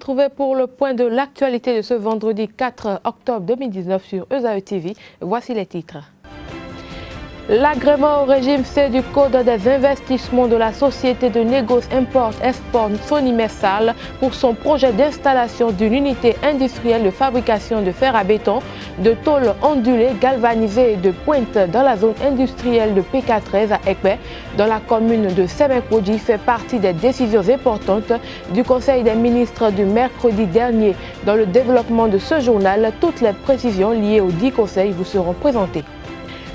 retrouvez pour le point de l'actualité de ce vendredi 4 octobre 2019 sur ESAE TV. Voici les titres. L'agrément au régime C du Code des investissements de la société de négoce import-export Sonimessal pour son projet d'installation d'une unité industrielle de fabrication de fer à béton, de tôles ondulées galvanisées et de pointe dans la zone industrielle de PK13 à Ekpe, dans la commune de Semekpoji, fait partie des décisions importantes du Conseil des ministres du mercredi dernier. Dans le développement de ce journal, toutes les précisions liées aux 10 conseils vous seront présentées.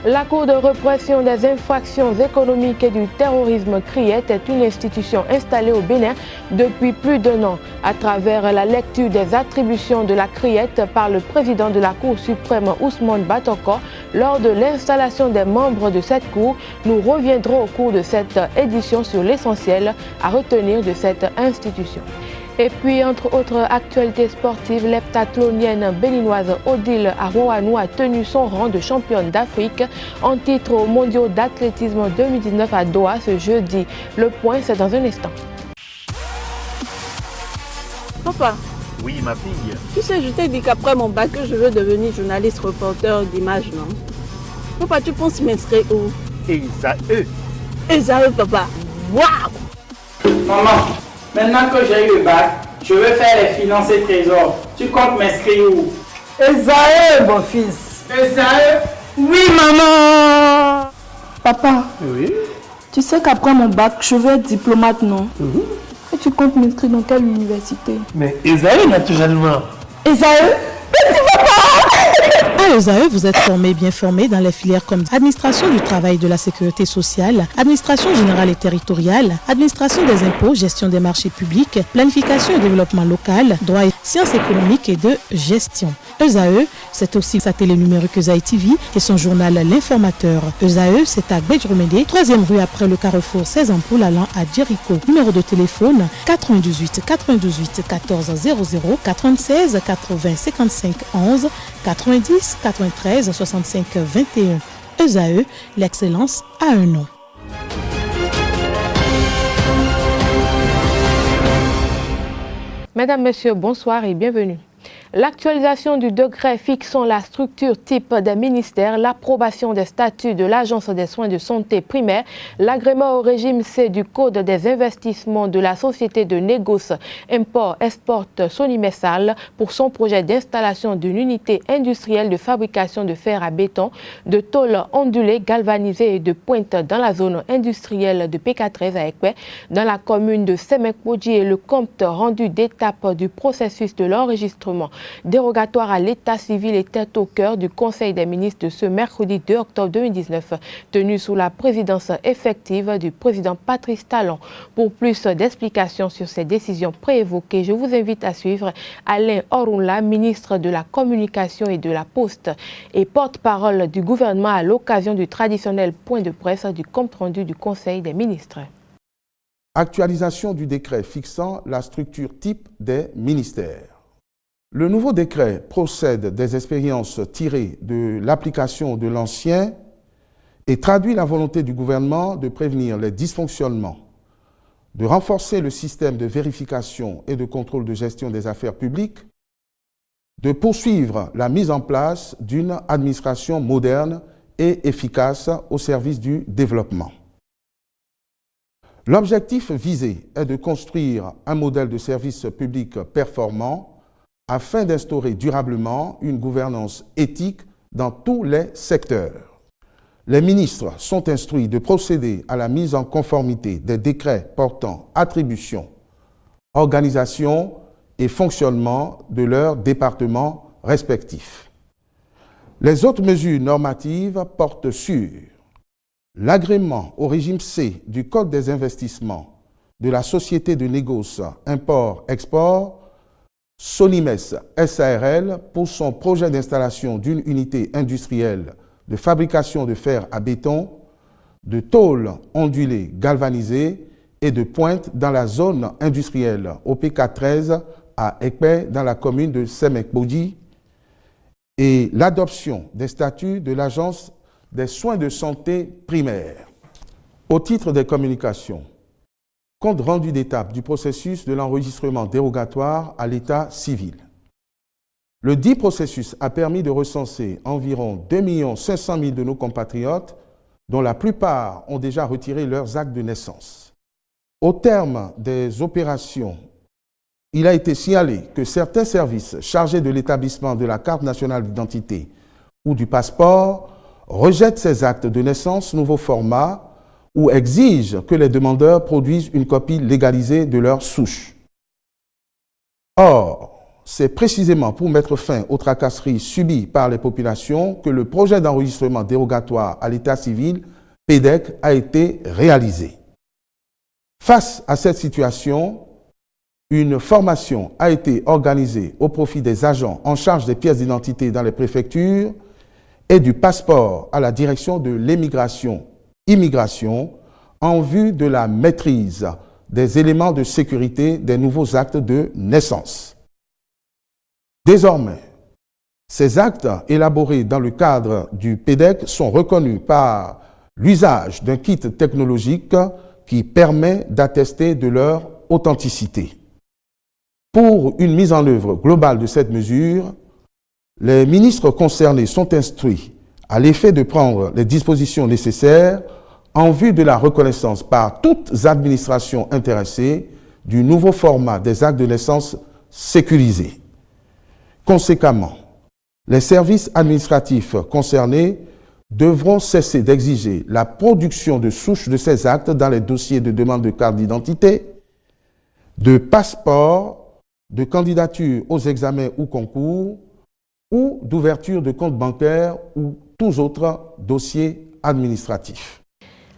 La Cour de répression des infractions économiques et du terrorisme CRIET est une institution installée au Bénin depuis plus d'1 an. À travers la lecture des attributions de la CRIET par le président de la Cour suprême Ousmane Batoko, lors de l'installation des membres de cette Cour, nous reviendrons au cours de cette édition sur l'essentiel à retenir de cette institution. Et puis, entre autres actualités sportives, l'heptathlonienne béninoise Odile Arouanou a tenu son rang de championne d'Afrique en titre aux mondiaux d'athlétisme 2019 à Doha ce jeudi. Le point, c'est dans un instant. Papa. Oui, ma fille. Tu sais, je t'ai dit qu'après mon bac, je veux devenir journaliste reporter d'image, non? Papa, tu penses m'inscrire où? ESAE. ESAE, papa. Waouh! Maman, maintenant que j'ai eu le bac, je veux faire les finances et trésors. Tu comptes m'inscrire où? ESAE, mon fils. ESAE? Oui, maman! Papa, Oui. tu sais qu'après mon bac, je veux être diplomate, non? Et tu comptes m'inscrire dans quelle université? Mais ESAE, naturellement. ESAE? À ESAE, vous êtes bien formé dans les filières comme administration du travail et de la sécurité sociale, administration générale et territoriale, administration des impôts, gestion des marchés publics, planification et développement local, droit et sciences économiques et de gestion. ESAE, c'est aussi sa télé numérique ESAE TV et son journal L'Informateur. ESAE, c'est à Bédjoumédé, 3e rue après le carrefour 16 ampoules allant à Jericho. Numéro de téléphone 98 98 14 00 96 80 55 11 90 93 65 21. ESAE, l'excellence a un nom. Mesdames, Messieurs, bonsoir et bienvenue. L'actualisation du décret fixant la structure type des ministères, l'approbation des statuts de l'Agence des soins de santé primaire, l'agrément au régime C du Code des investissements de la société de négoce import-export Sonimessal pour son projet d'installation d'une unité industrielle de fabrication de fer à béton, de tôles ondulées galvanisées et de pointe dans la zone industrielle de PK13 à Ekpe, dans la commune de Semekpoji, et le compte rendu d'étape du processus de l'enregistrement dérogatoire à l'état civil était au cœur du Conseil des ministres de ce mercredi 2 octobre 2019, tenu sous la présidence effective du président Patrice Talon. Pour plus d'explications sur ces décisions préévoquées, je vous invite à suivre Alain Orunla, ministre de la Communication et de la Poste et porte-parole du gouvernement à l'occasion du traditionnel point de presse du compte-rendu du Conseil des ministres. Actualisation du décret fixant la structure type des ministères. Le nouveau décret procède des expériences tirées de l'application de l'ancien et traduit la volonté du gouvernement de prévenir les dysfonctionnements, de renforcer le système de vérification et de contrôle de gestion des affaires publiques, de poursuivre la mise en place d'une administration moderne et efficace au service du développement. L'objectif visé est de construire un modèle de service public performant afin d'instaurer durablement une gouvernance éthique dans tous les secteurs. Les ministres sont instruits de procéder à la mise en conformité des décrets portant attribution, organisation et fonctionnement de leurs départements respectifs. Les autres mesures normatives portent sur l'agrément au régime C du Code des investissements de la société de négoce import-export Sonimess SARL pour son projet d'installation d'une unité industrielle de fabrication de fer à béton, de tôles ondulées galvanisées et de pointe dans la zone industrielle au PK13 à Ekpe dans la commune de Semekpoji, et l'adoption des statuts de l'Agence des soins de santé primaire. Au titre des communications, compte rendu d'étape du processus de l'enregistrement dérogatoire à l'état civil. Le dit processus a permis de recenser environ 2 500 000 de nos compatriotes, dont la plupart ont déjà retiré leurs actes de naissance. Au terme des opérations, il a été signalé que certains services chargés de l'établissement de la carte nationale d'identité ou du passeport rejettent ces actes de naissance nouveau format ou exigent que les demandeurs produisent une copie légalisée de leur souche. Or, c'est précisément pour mettre fin aux tracasseries subies par les populations que le projet d'enregistrement dérogatoire à l'état civil, PEDEC, a été réalisé. Face à cette situation, une formation a été organisée au profit des agents en charge des pièces d'identité dans les préfectures et du passeport à la direction de l'immigration en vue de la maîtrise des éléments de sécurité des nouveaux actes de naissance. Désormais, ces actes élaborés dans le cadre du PEDEC sont reconnus par l'usage d'un kit technologique qui permet d'attester de leur authenticité. Pour une mise en œuvre globale de cette mesure, les ministres concernés sont instruits à l'effet de prendre les dispositions nécessaires en vue de la reconnaissance par toutes administrations intéressées du nouveau format des actes de naissance sécurisés. Conséquemment, les services administratifs concernés devront cesser d'exiger la production de souches de ces actes dans les dossiers de demande de carte d'identité, de passeport, de candidature aux examens ou concours, ou d'ouverture de compte bancaire ou tous autres dossiers administratifs.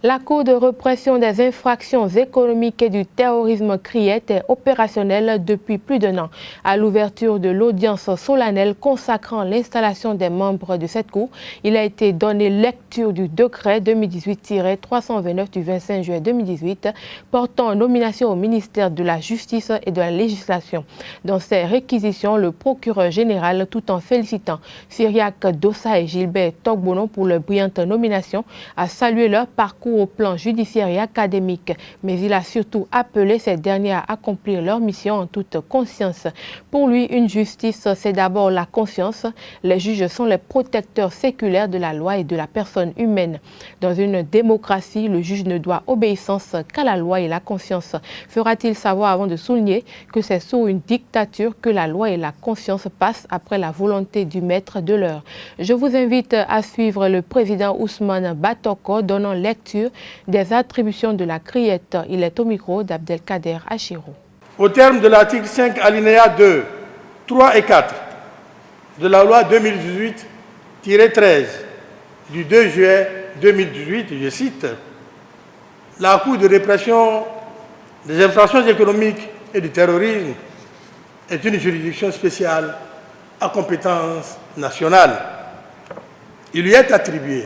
La Cour de répression des infractions économiques et du terrorisme CRIET est opérationnelle depuis plus d'1 an. À l'ouverture de l'audience solennelle consacrant l'installation des membres de cette Cour, il a été donné lecture du décret 2018-329 du 25 juillet 2018 portant nomination au ministère de la Justice et de la Législation. Dans ces réquisitions, le procureur général, tout en félicitant Cyriaque Dossa et Gilbert Togbono pour leur brillante nomination, a salué leur parcours au plan judiciaire et académique, mais il a surtout appelé ces derniers à accomplir leur mission en toute conscience. Pour lui, une justice, c'est d'abord la conscience. Les juges sont les protecteurs séculaires de la loi et de la personne humaine. Dans une démocratie, le juge ne doit obéissance qu'à la loi et la conscience. Fera-t-il savoir avant de souligner que c'est sous une dictature que la loi et la conscience passent après la volonté du maître de l'heure? Je vous invite à suivre le président Ousmane Batoko donnant lecture des attributions de la CRIET. Il est au micro d'Abdelkader Achirou. Au terme de l'article 5, alinéa 2, 3 et 4 de la loi 2018-13 du 2 juillet 2018, je cite, la Cour de répression des infractions économiques et du terrorisme est une juridiction spéciale à compétence nationale. Il lui est attribué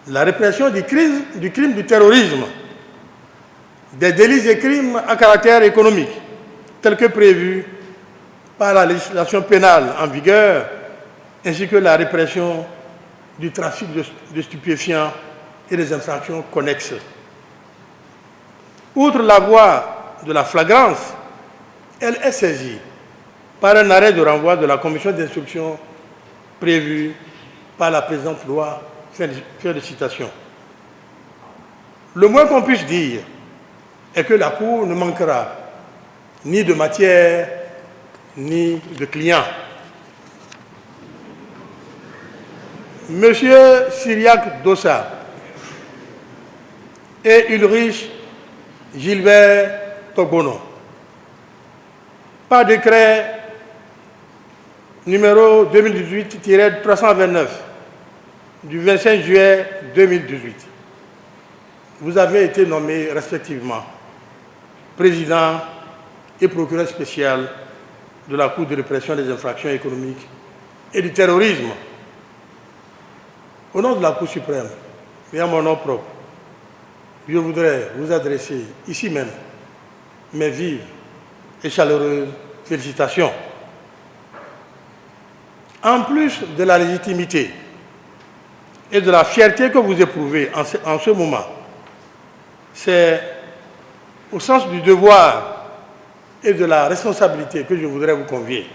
la répression du crime du terrorisme, des délits et crimes à caractère économique, tels que prévus par la législation pénale en vigueur, ainsi que la répression du trafic de stupéfiants et des infractions connexes. Outre la voie de la flagrance, elle est saisie par un arrêt de renvoi de la commission d'instruction prévue par la présente loi. Fin de citation. Le moins qu'on puisse dire est que la Cour ne manquera ni de matière ni de clients. Monsieur Cyriaque Dossa et Ulrich Gilbert Togbono, par décret numéro 2018-329 du 25 juillet 2018. Vous avez été nommés respectivement président et procureur spécial de la Cour de répression des infractions économiques et du terrorisme. Au nom de la Cour suprême et à mon nom propre, je voudrais vous adresser ici même mes vives et chaleureuses félicitations. En plus de la légitimité et de la fierté que vous éprouvez en ce moment, c'est au sens du devoir et de la responsabilité que je voudrais vous convier.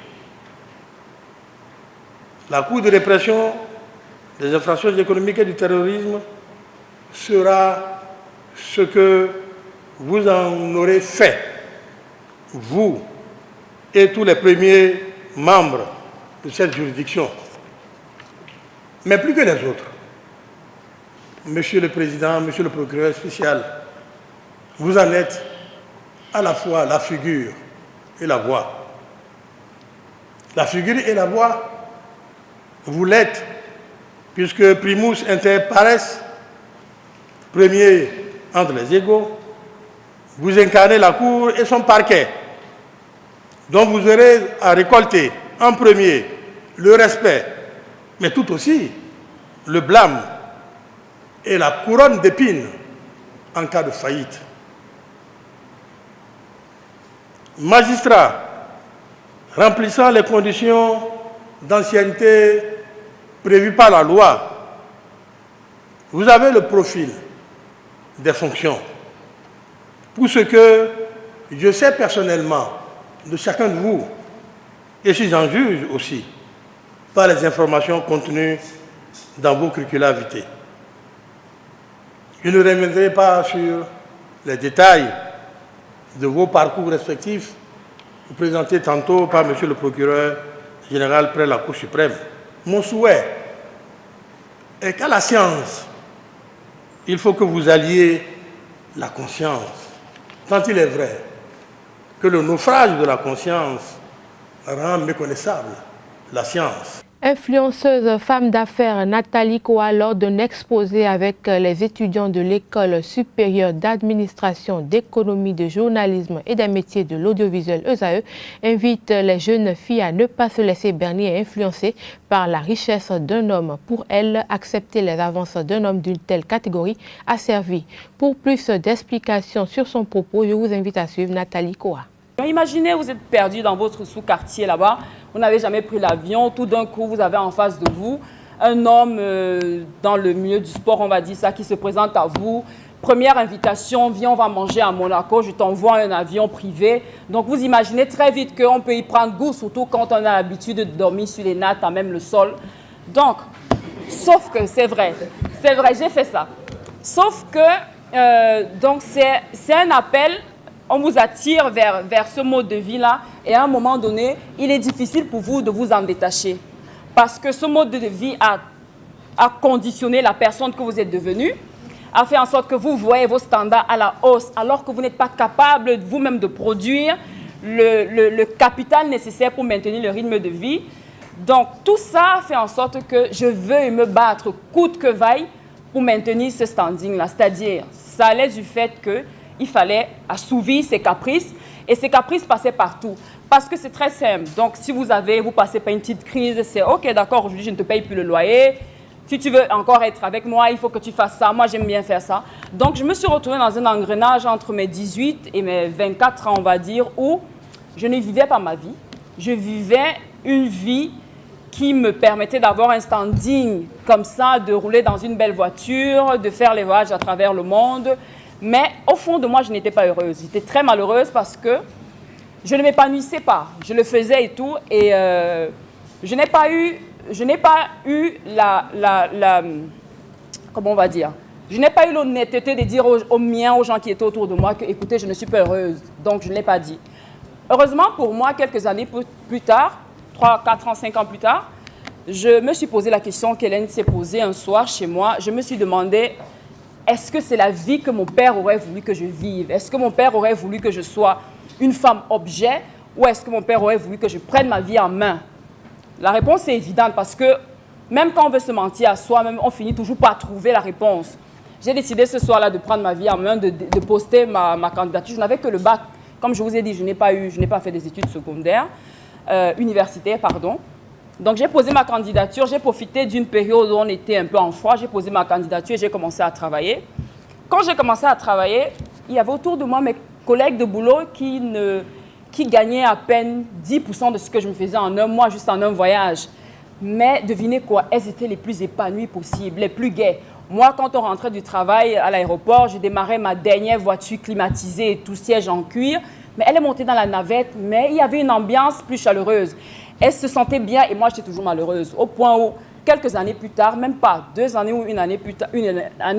La Cour de répression des infractions économiques et du terrorisme sera ce que vous en aurez fait, vous et tous les premiers membres de cette juridiction, mais plus que les autres. Monsieur le Président, Monsieur le Procureur spécial, vous en êtes à la fois la figure et la voix. La figure et la voix, vous l'êtes, puisque primus inter pares, premier entre les égaux, vous incarnez la Cour et son parquet, dont vous aurez à récolter en premier le respect, mais tout aussi le blâme et la couronne d'épines en cas de faillite. Magistrat remplissant les conditions d'ancienneté prévues par la loi, vous avez le profil des fonctions. Pour ce que je sais personnellement de chacun de vous, et si j'en juge aussi par les informations contenues dans vos curricula vitae. Je ne reviendrai pas sur les détails de vos parcours respectifs, présentés tantôt par M. le procureur général près la Cour suprême. Mon souhait est qu'à la science, il faut que vous alliez la conscience, tant il est vrai que le naufrage de la conscience rend méconnaissable la science. Influenceuse femme d'affaires Nathalie Koa, lors d'un exposé avec les étudiants de l'École supérieure d'administration, d'économie, de journalisme et des métiers de l'audiovisuel ESAE, invite les jeunes filles à ne pas se laisser berner et influencer par la richesse d'un homme. Pour elle, accepter les avances d'un homme d'une telle catégorie a servi. Pour plus d'explications sur son propos, je vous invite à suivre Nathalie Koa. Imaginez, vous êtes perdu dans votre sous-quartier là-bas, vous n'avez jamais pris l'avion, tout d'un coup, vous avez en face de vous un homme dans le milieu du sport, on va dire ça, qui se présente à vous. Première invitation, viens, on va manger à Monaco, je t'envoie un avion privé. Donc, vous imaginez très vite qu'on peut y prendre goût, surtout quand on a l'habitude de dormir sur les nattes, à même le sol. Donc, sauf que c'est vrai, j'ai fait ça. Sauf que, donc, c'est un appel. On vous attire vers ce mode de vie-là et à un moment donné, il est difficile pour vous de vous en détacher. Parce que ce mode de vie a conditionné la personne que vous êtes devenue, a fait en sorte que vous voyez vos standards à la hausse alors que vous n'êtes pas capable vous-même de produire le capital nécessaire pour maintenir le rythme de vie. Donc tout ça fait en sorte que je veux me battre coûte que vaille pour maintenir ce standing-là. C'est-à-dire, ça allait du fait que il fallait assouvir ses caprices, et ces caprices passaient partout. Parce que c'est très simple. Donc, si vous passez par une petite crise, c'est « Ok, d'accord, aujourd'hui, je ne te paye plus le loyer. Si tu veux encore être avec moi, il faut que tu fasses ça. Moi, j'aime bien faire ça. » Donc, je me suis retrouvée dans un engrenage entre mes 18 et mes 24 ans, on va dire, où je ne vivais pas ma vie. Je vivais une vie qui me permettait d'avoir un standing comme ça, de rouler dans une belle voiture, de faire les voyages à travers le monde. Mais au fond de moi, je n'étais pas heureuse. J'étais très malheureuse parce que je ne m'épanouissais pas. Je le faisais et tout. Et je n'ai pas eu comment on va dire, je n'ai pas eu l'honnêteté de dire aux miens, aux gens qui étaient autour de moi, que écoutez, je ne suis pas heureuse. Donc, je ne l'ai pas dit. Heureusement pour moi, quelques années plus tard, 3, 4 ans, 5 ans plus tard, je me suis posé la question qu'Hélène s'est posée un soir chez moi. Je me suis demandé, est-ce que c'est la vie que mon père aurait voulu que je vive? Est-ce que mon père aurait voulu que je sois une femme objet? Ou est-ce que mon père aurait voulu que je prenne ma vie en main? La réponse est évidente parce que même quand on veut se mentir à soi-même, on finit toujours par trouver la réponse. J'ai décidé ce soir-là de prendre ma vie en main, de poster ma candidature. Je n'avais que le bac. Comme je vous ai dit, je n'ai pas fait des études secondaires, universitaires, pardon. Donc, j'ai posé ma candidature, j'ai profité d'une période où on était un peu en froid, j'ai posé ma candidature et j'ai commencé à travailler. Quand j'ai commencé à travailler, il y avait autour de moi mes collègues de boulot qui gagnaient à peine 10% de ce que je me faisais en un mois, juste en un voyage. Mais devinez quoi, elles étaient les plus épanouies possibles, les plus gaies. Moi, quand on rentrait du travail à l'aéroport, je démarrais ma dernière voiture climatisée et tout siège en cuir. Mais elle est montée dans la navette, mais il y avait une ambiance plus chaleureuse. Elle se sentait bien et moi, j'étais toujours malheureuse. Au point où, quelques années plus tard, même pas 2 années ou une année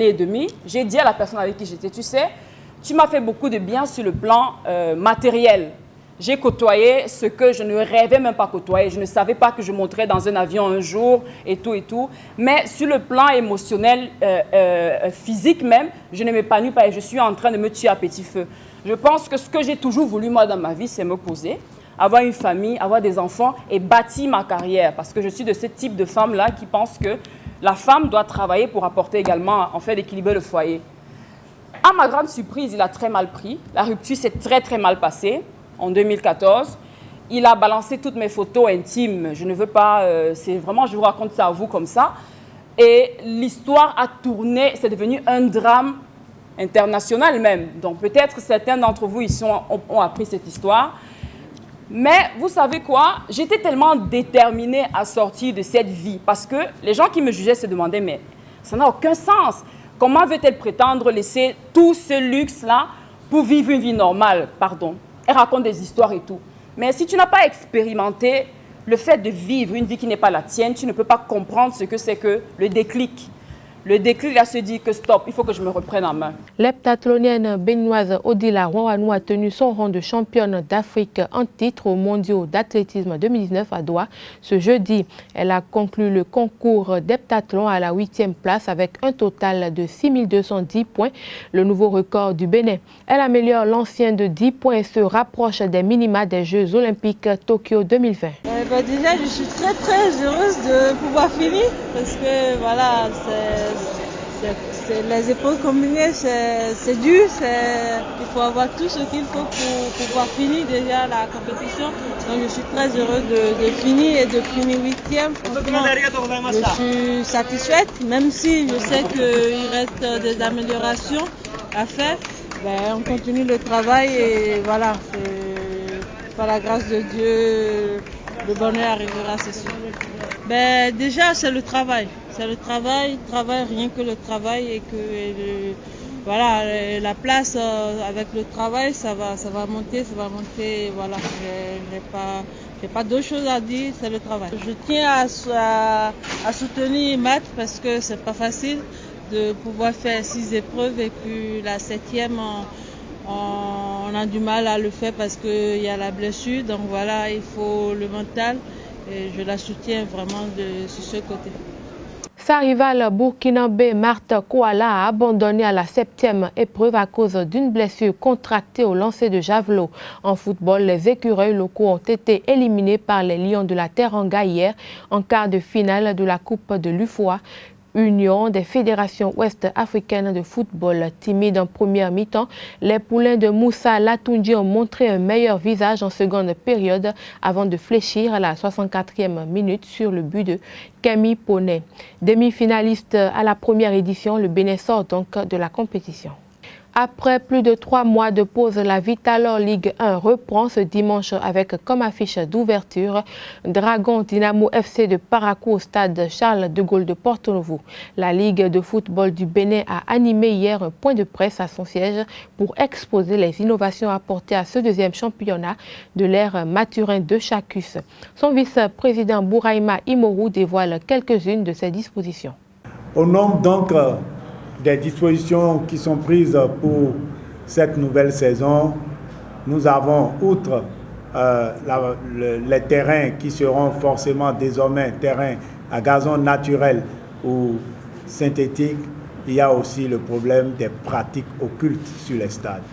et demie, j'ai dit à la personne avec qui j'étais, tu sais, tu m'as fait beaucoup de bien sur le plan matériel. J'ai côtoyé ce que je ne rêvais même pas côtoyer. Je ne savais pas que je monterais dans un avion un jour et tout et tout. Mais sur le plan émotionnel, physique même, je ne m'épanouis pas et je suis en train de me tuer à petit feu. Je pense que ce que j'ai toujours voulu, moi, dans ma vie, c'est me poser, avoir une famille, avoir des enfants et bâtir ma carrière. Parce que je suis de ce type de femme-là qui pense que la femme doit travailler pour apporter également, en fait, d'équilibrer le foyer. À ma grande surprise, il a très mal pris. La rupture s'est très, très mal passée. En 2014, il a balancé toutes mes photos intimes. Je ne veux pas, c'est vraiment, je vous raconte ça à vous comme ça. Et l'histoire a tourné, c'est devenu un drame international même. Donc peut-être certains d'entre vous ici ont appris cette histoire. Mais vous savez quoi? J'étais tellement déterminée à sortir de cette vie parce que les gens qui me jugeaient se demandaient, mais ça n'a aucun sens. Comment veut-elle prétendre laisser tout ce luxe-là pour vivre une vie normale? Pardon. Elle raconte des histoires et tout. Mais si tu n'as pas expérimenté le fait de vivre une vie qui n'est pas la tienne, tu ne peux pas comprendre ce que c'est que le déclic. Le déclic, là, se dit que stop, il faut que je me reprenne en main. L'heptathlonienne béninoise Odila Wawanou a tenu son rang de championne d'Afrique en titre aux mondiaux d'athlétisme 2019 à Doha. Ce jeudi, elle a conclu le concours d'heptathlon à la 8e place avec un total de 6210 points, le nouveau record du Bénin. Elle améliore l'ancien de 10 points et se rapproche des minima des Jeux olympiques Tokyo 2020. Déjà, je suis très heureuse de pouvoir finir parce que voilà, les épaules combinées, c'est dur, il faut avoir tout ce qu'il faut pour pouvoir finir déjà la compétition. Donc je suis très heureuse de finir et de finir 8e. Je suis satisfaite, même si je sais qu'il reste des améliorations à faire. On continue le travail et voilà, par la grâce de Dieu, le bonheur arrivera, c'est sûr. Déjà, c'est le travail. C'est le travail, rien que le travail et que voilà, la place avec le travail, ça va monter, voilà. J'ai pas d'autre chose à dire, c'est le travail. Je tiens à soutenir Matt parce que c'est pas facile de pouvoir faire 6 épreuves et puis la 7e, on a du mal à le faire parce qu'il y a la blessure. Donc voilà, il faut le mental et je la soutiens vraiment sur ce côté. Sa rivale burkinabé Marthe Kouala a abandonné à la 7e épreuve à cause d'une blessure contractée au lancer de javelot. En football, les écureuils locaux ont été éliminés par les Lions de la Teranga hier en quart de finale de la Coupe de l'UFOA. Union des fédérations ouest-africaines de football. Timide en première mi-temps, les poulains de Moussa Latoundji ont montré un meilleur visage en seconde période avant de fléchir à la 64e minute sur le but de Camille Poney. Demi-finaliste à la première édition, le Bénin sort donc de la compétition. Après plus de 3 mois de pause, la Vitalor Ligue 1 reprend ce dimanche avec comme affiche d'ouverture Dragon Dynamo FC de Parakou au stade Charles de Gaulle de Porto-Novo. La Ligue de football du Bénin a animé hier un point de presse à son siège pour exposer les innovations apportées à ce deuxième championnat de l'ère Mathurin de Chacus. Son vice-président Bouraïma Imourou dévoile quelques-unes de ces dispositions. Au nom donc des dispositions qui sont prises pour cette nouvelle saison, nous avons, outre les terrains qui seront forcément désormais terrains à gazon naturel ou synthétique, il y a aussi le problème des pratiques occultes sur les stades.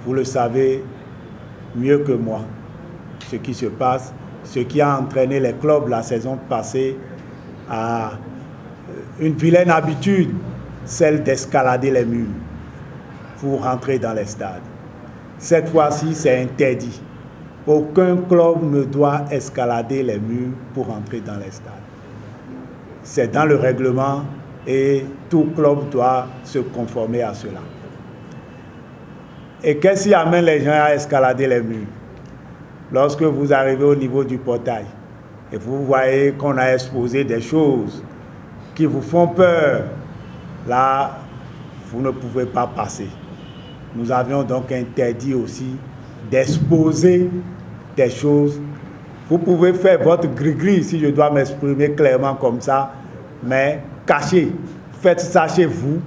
Vous le savez mieux que moi, ce qui se passe, ce qui a entraîné les clubs la saison passée à une vilaine habitude, celle d'escalader les murs pour rentrer dans les stades. Cette fois-ci, c'est interdit. Aucun club ne doit escalader les murs pour rentrer dans les stades. C'est dans le règlement et tout club doit se conformer à cela. Et qu'est-ce qui amène les gens à escalader les murs? Lorsque vous arrivez au niveau du portail et vous voyez qu'on a exposé des choses qui vous font peur, là, vous ne pouvez pas passer. Nous avions donc interdit aussi d'exposer des choses. Vous pouvez faire votre gris-gris, si je dois m'exprimer clairement comme ça, mais cachez, faites ça chez vous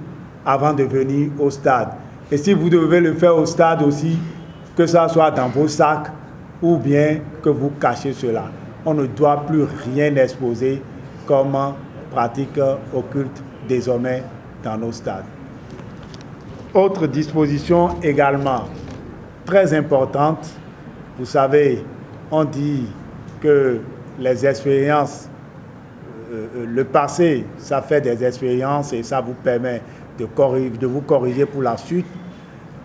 avant de venir au stade. Et si vous devez le faire au stade aussi, que ça soit dans vos sacs ou bien que vous cachez cela. On ne doit plus rien exposer comme pratique occulte désormais dans nos stades. Autre disposition également très importante, vous savez, on dit que les expériences, le passé, ça fait des expériences et ça vous permet de vous corriger pour la suite.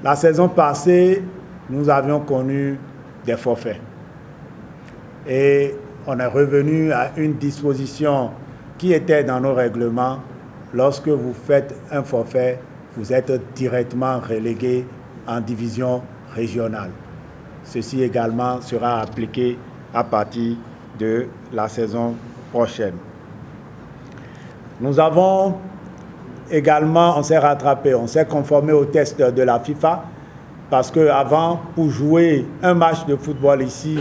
La saison passée, nous avions connu des forfaits. Et on est revenu à une disposition qui était dans nos règlements. Lorsque vous faites un forfait, vous êtes directement relégué en division régionale. Ceci également sera appliqué à partir de la saison prochaine. Nous avons également, on s'est rattrapé, on s'est conformé au test de la FIFA parce qu'avant, pour jouer un match de football ici,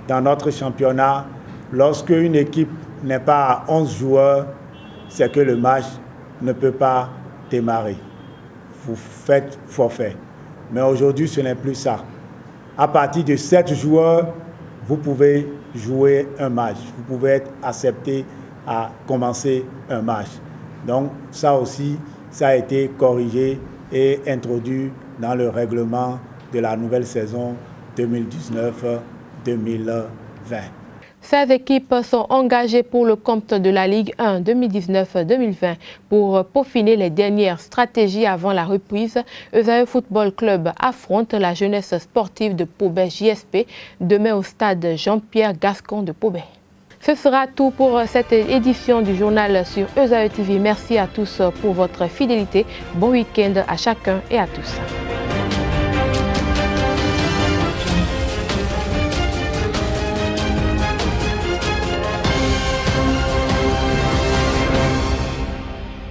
dans notre championnat, lorsque une équipe n'est pas à 11 joueurs, c'est que le match ne peut pas démarrer. Vous faites forfait. Mais aujourd'hui, ce n'est plus ça. À partir de 7 joueurs, vous pouvez jouer un match. Vous pouvez être accepté à commencer un match. Donc ça aussi, ça a été corrigé et introduit dans le règlement de la nouvelle saison 2019-2020. 16 équipes sont engagées pour le compte de la Ligue 1 2019-2020 pour peaufiner les dernières stratégies avant la reprise. Esaü Football Club affronte la jeunesse sportive de Pobey JSP demain au stade Jean-Pierre Gascon de Pobey. Ce sera tout pour cette édition du journal sur Esaü TV. Merci à tous pour votre fidélité. Bon week-end à chacun et à tous.